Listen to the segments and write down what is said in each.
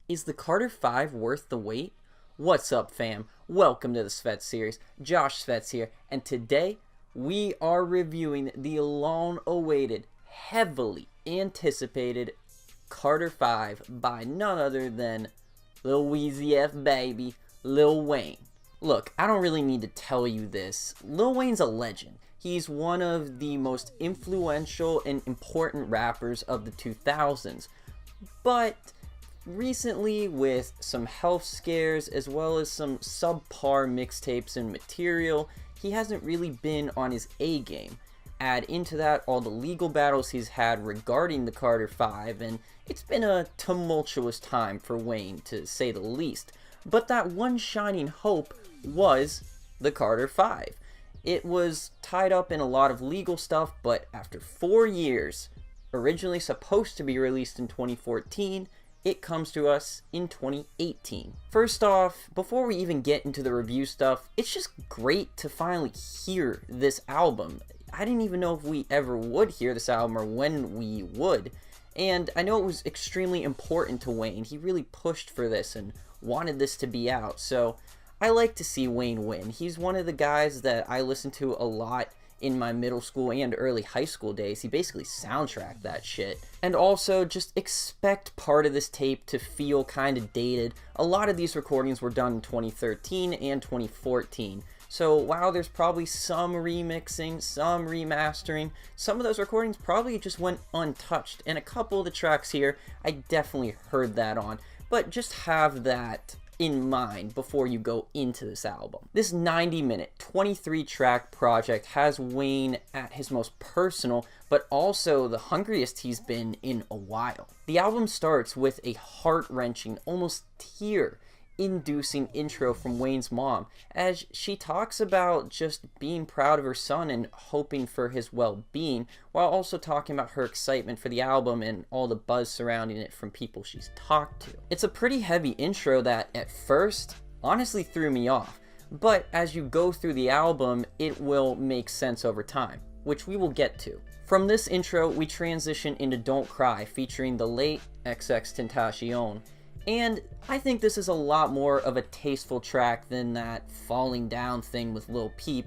Is the Carter V worth the wait? What's up, fam? Welcome to the Svetz Series. Josh Svetz here, and today we are reviewing the long-awaited, heavily anticipated Carter V by none other than Lil Weezy F baby, Lil Wayne. Look, I don't really need to tell you this. Lil Wayne's a legend. He's one of the most influential and important rappers of the 2000s. But recently, with some health scares as well as some subpar mixtapes and material, he hasn't really been on his A game. Add into that all the legal battles he's had regarding the Carter V, and it's been a tumultuous time for Wayne, to say the least. But that one shining hope was the Carter V. It was tied up in a lot of legal stuff, but after 4 years, originally supposed to be released in 2014, it comes to us in 2018. First off, before we even get into the review stuff, it's just great to finally hear this album. I didn't even know if we ever would hear this album or when we would. And I know it was extremely important to Wayne. He really pushed for this and wanted this to be out. So I like to see Wayne win. He's one of the guys that I listened to a lot in my middle school and early high school days. He basically soundtracked that shit. And also, just expect part of this tape to feel kind of dated. A lot of these recordings were done in 2013 and 2014. So while there's probably some remixing, some remastering, some of those recordings probably just went untouched. And a couple of the tracks here, I definitely heard that on. But just have that in mind before you go into this album. This 90-minute, 23-track project has Wayne at his most personal, but also the hungriest he's been in a while. The album starts with a heart-wrenching, almost tear-inducing intro from Wayne's mom, as she talks about just being proud of her son and hoping for his well-being, while also talking about her excitement for the album and all the buzz surrounding it from people she's talked to. It's a pretty heavy intro that, at first, honestly threw me off, but as you go through the album, it will make sense over time, which we will get to. From this intro, we transition into Don't Cry, featuring the late XXXTentacion. And I think this is a lot more of a tasteful track than that Falling Down thing with Lil Peep.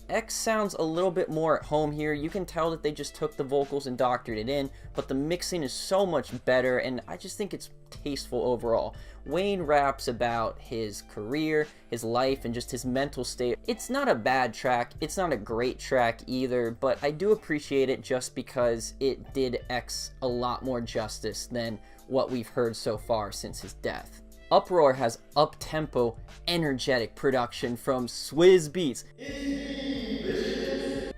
X sounds a little bit more at home here. You can tell that they just took the vocals and doctored it in, but the mixing is so much better, and I just think it's tasteful overall. Wayne raps about his career, his life, and just his mental state. It's not a bad track, it's not a great track either, but I do appreciate it just because it did X a lot more justice than what we've heard so far since his death. Uproar has up-tempo, energetic production from Swizz Beatz,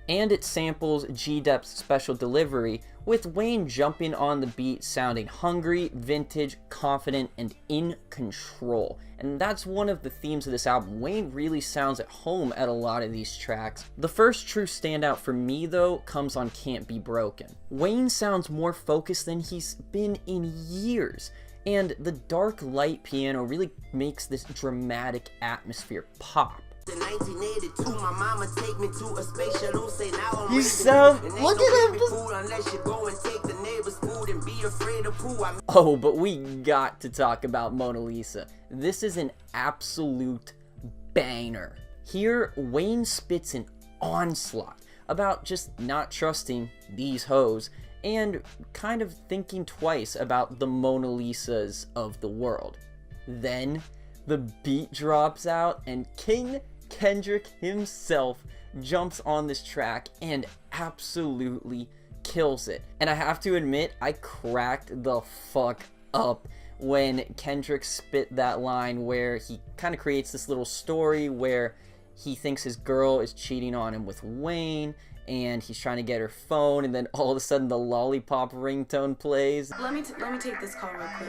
and it samples G-Dep's special delivery, with Wayne jumping on the beat sounding hungry, vintage, confident, and in control. And that's one of the themes of this album. Wayne really sounds at home at a lot of these tracks. The first true standout for me, though, comes on Can't Be Broken. Wayne sounds more focused than he's been in years, and the dark light piano really makes this dramatic atmosphere pop. In 1982, my mama take me to a space shuttle, say now I'm You sound, look at him. unless you go and take the neighbor's food and be afraid of poo. Oh, but we got to talk about Mona Lisa. This is an absolute banger. Here, Wayne spits an onslaught about just not trusting these hoes and kind of thinking twice about the Mona Lisas of the world. Then the beat drops out and King Kendrick himself jumps on this track and absolutely kills it. And I have to admit, I cracked the fuck up when Kendrick spit that line where he kind of creates this little story where he thinks his girl is cheating on him with Wayne, and he's trying to get her phone, and then all of a sudden the lollipop ringtone plays. Let me take this call real quick.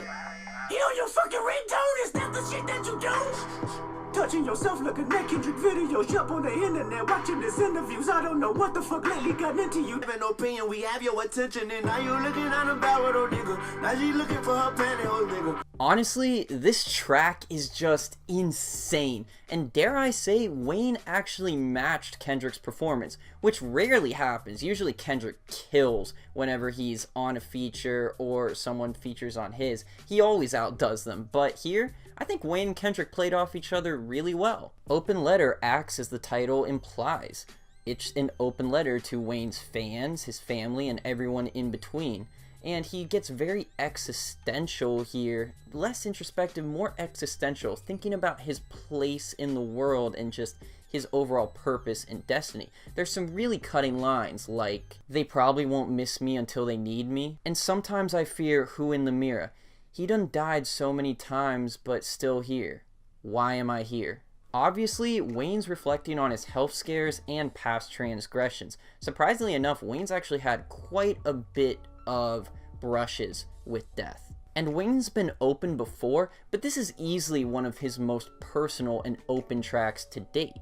You know your fucking ringtone is not the shit that you do. touching yourself like a neck Kendrick video. Jump on the internet watching this interviews. I don't know what the fuck lately got into you. Have no opinion, we have your attention, and now you looking on the barrel, oh nigga. Now she looking for her pantyhose, nigga. Honestly, this track is just insane, and dare I say, Wayne actually matched Kendrick's performance, which rarely happens. Usually Kendrick kills whenever he's on a feature or someone features on his. He always outdoes them, but here, I think Wayne and Kendrick played off each other really well. Open Letter acts as the title implies. It's an open letter to Wayne's fans, his family, and everyone in between. And he gets very existential here, less introspective, more existential, thinking about his place in the world and just his overall purpose and destiny. There's some really cutting lines like, they probably won't miss me until they need me, and sometimes I fear who in the mirror. He done died so many times, but still here. Why am I here? Obviously, Wayne's reflecting on his health scares and past transgressions. Surprisingly enough, Wayne's actually had quite a bit of brushes with death. And Wayne's been open before, but this is easily one of his most personal and open tracks to date.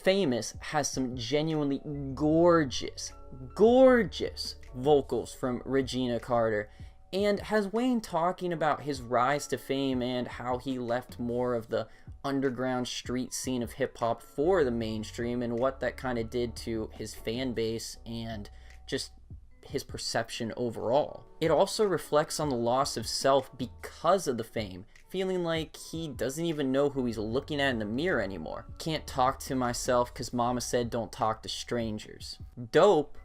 Famous has some genuinely gorgeous vocals from Regina Carter, and has Wayne talking about his rise to fame and how he left more of the underground street scene of hip-hop for the mainstream, and what that kind of did to his fan base and just his perception overall. It also reflects on the loss of self because of the fame, feeling like he doesn't even know who he's looking at in the mirror anymore. Can't talk to myself cause mama said don't talk to strangers. Dope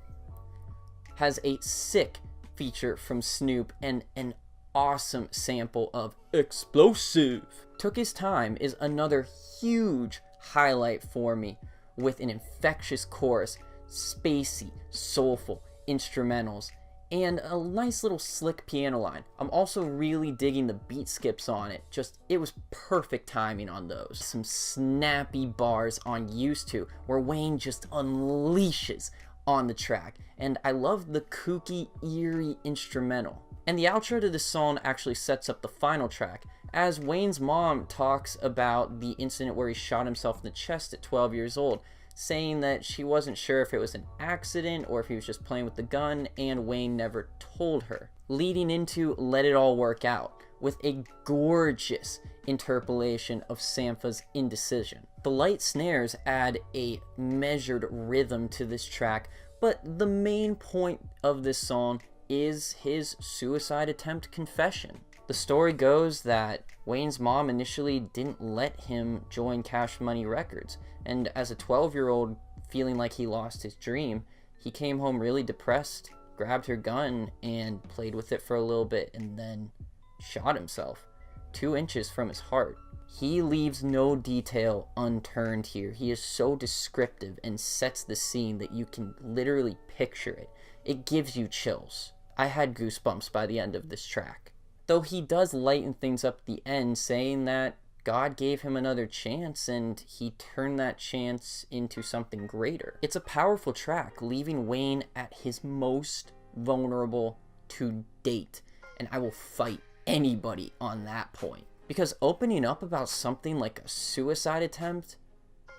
has a sick feature from Snoop and an awesome sample of Explosive. Took His Time is another huge highlight for me, with an infectious chorus, spacey, soulful instrumentals, and a nice little slick piano line. I'm also really digging the beat skips on it. It was perfect timing on those. Some snappy bars on Used To, where Wayne just unleashes on the track, and I love the kooky, eerie instrumental. And the outro to this song actually sets up the final track, as Wayne's mom talks about the incident where he shot himself in the chest at 12 years old, saying that she wasn't sure if it was an accident or if he was just playing with the gun, and Wayne never told her. Leading into Let It All Work Out, with a gorgeous interpolation of Sampha's indecision. The light snares add a measured rhythm to this track, but the main point of this song is his suicide attempt confession. The story goes that Wayne's mom initially didn't let him join Cash Money Records, and as a 12-year-old feeling like he lost his dream, he came home really depressed, grabbed her gun, and played with it for a little bit, and then shot himself 2 inches from his heart. He leaves no detail unturned here. He is so descriptive and sets the scene that you can literally picture it. It gives you chills. I had goosebumps by the end of this track. Though he does lighten things up at the end, saying that God gave him another chance and he turned that chance into something greater. It's a powerful track, leaving Wayne at his most vulnerable to date, and I will fight anybody on that point. Because opening up about something like a suicide attempt,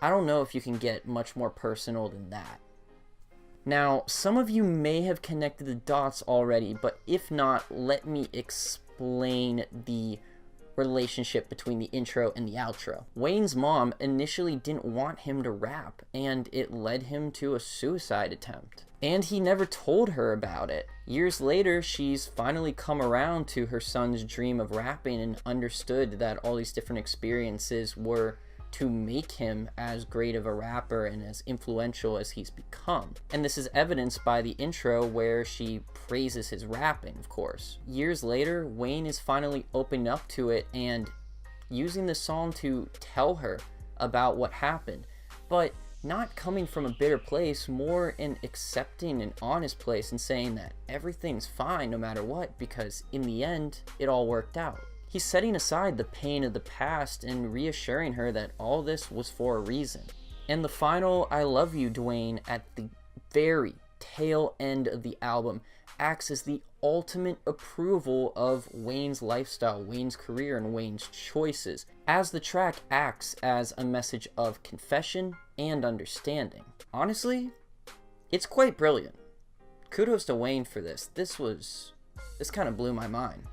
I don't know if you can get much more personal than that. Now, some of you may have connected the dots already, but if not, let me explain the relationship between the intro and the outro. Wayne's mom initially didn't want him to rap, and it led him to a suicide attempt. And he never told her about it. Years later, she's finally come around to her son's dream of rapping and understood that all these different experiences were to make him as great of a rapper and as influential as he's become. And this is evidenced by the intro where she praises his rapping, of course. Years later, Wayne is finally opening up to it and using the song to tell her about what happened, but not coming from a bitter place, more an accepting and honest place, and saying that everything's fine no matter what, because in the end, it all worked out. He's setting aside the pain of the past and reassuring her that all this was for a reason. And the final I love you, Dwayne, at the very tail end of the album acts as the ultimate approval of Wayne's lifestyle, Wayne's career, and Wayne's choices, as the track acts as a message of confession and understanding. Honestly, it's quite brilliant. Kudos to Wayne for this. This kind of blew my mind.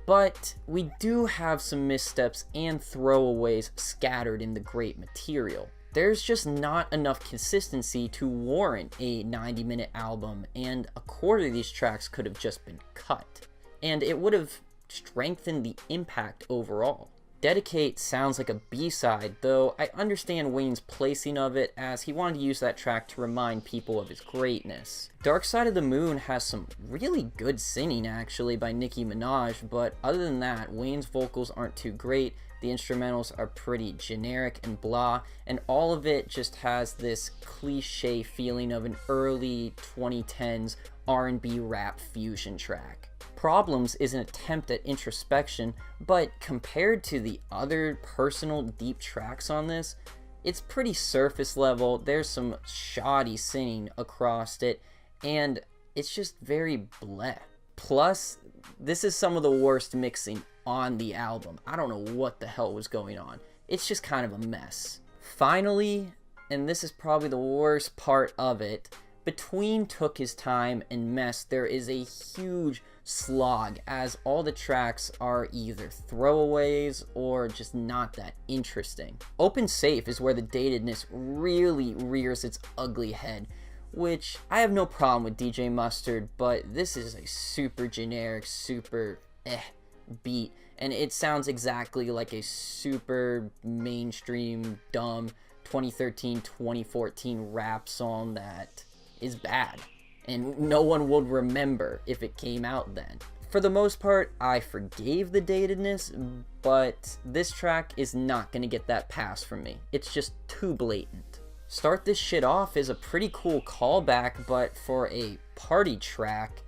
But we do have some missteps and throwaways scattered in the great material. There's just not enough consistency to warrant a 90-minute album, and a quarter of these tracks could have just been cut, and it would have strengthened the impact overall. Dedicate sounds like a B-side, though I understand Wayne's placing of it, as he wanted to use that track to remind people of his greatness. Dark Side of the Moon has some really good singing actually by Nicki Minaj, but other than that, Wayne's vocals aren't too great, the instrumentals are pretty generic and blah, and all of it just has this cliche feeling of an early 2010s R&B rap fusion track. Problems is an attempt at introspection, but compared to the other personal deep tracks on this, it's pretty surface level. There's some shoddy singing across it, and it's just very bleh. Plus, this is some of the worst mixing on the album. I don't know what the hell was going on. It's just kind of a mess. Finally, and this is probably the worst part of it, between Took His Time and Mess, there is a huge slog, as all the tracks are either throwaways or just not that interesting. Open Safe is where the datedness really rears its ugly head, which I have no problem with DJ Mustard, but this is a super generic, super beat, and it sounds exactly like a super mainstream, dumb 2013-2014 rap song that is bad, and no one would remember if it came out then. For the most part, I forgave the datedness, but this track is not going to get that pass from me. It's just too blatant. Start This Shit Off is a pretty cool callback, but for a party track,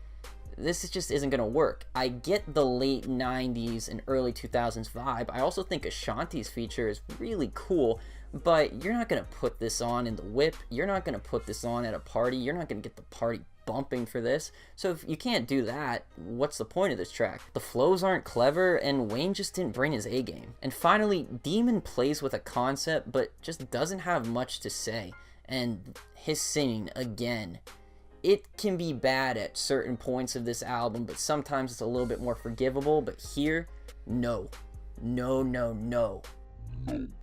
this just isn't going to work. I get the late 90s and early 2000s vibe. I also think Ashanti's feature is really cool, but you're not going to put this on in the whip. You're not going to put this on at a party. You're not going to get the party bumping for this. So if you can't do that, what's the point of this track? The flows aren't clever, and Wayne just didn't bring his A game. And finally, Demon plays with a concept, but just doesn't have much to say. And his singing, again, it can be bad at certain points of this album, but sometimes it's a little bit more forgivable. But here, no.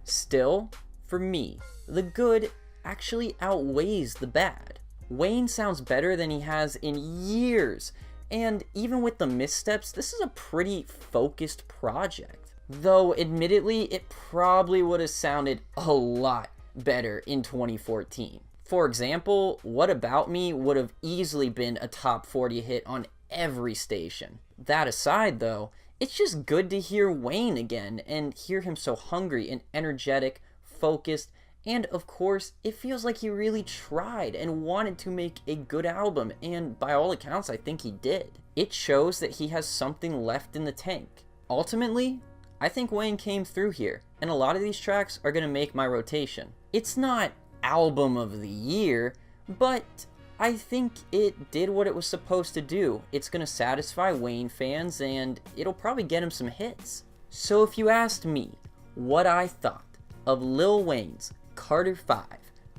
Still, for me, the good actually outweighs the bad. Wayne sounds better than he has in years, and even with the missteps, this is a pretty focused project. Though, admittedly, it probably would have sounded a lot better in 2014. For example, What About Me would have easily been a top 40 hit on every station. That aside, though, it's just good to hear Wayne again, and hear him so hungry and energetic, focused, and of course, it feels like he really tried and wanted to make a good album, and by all accounts, I think he did. It shows that he has something left in the tank. Ultimately, I think Wayne came through here, and a lot of these tracks are going to make my rotation. It's not album of the year, but I think it did what it was supposed to do. It's going to satisfy Wayne fans, and it'll probably get him some hits. So if you asked me what I thought of Lil Wayne's Carter V,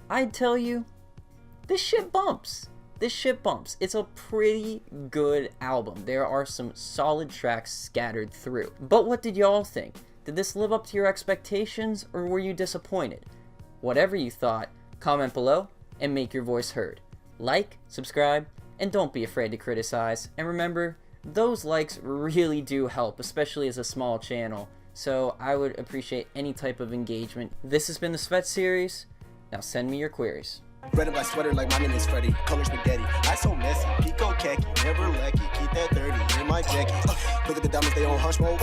I'd tell you, this shit bumps. It's a pretty good album. There are some solid tracks scattered through. But what did y'all think? Did this live up to your expectations, or were you disappointed? Whatever you thought, comment below and make your voice heard. Like, subscribe, and don't be afraid to criticize. And remember, those likes really do help, especially as a small channel. So I would appreciate any type of engagement. This has been the Svetz Series. Now send me your queries. Red and black sweater like my name is Freddy. Color spaghetti. I so messy. Pico khaki. Never lucky. Keep that 30 in my jacket. Look at the diamonds, they on hush mode.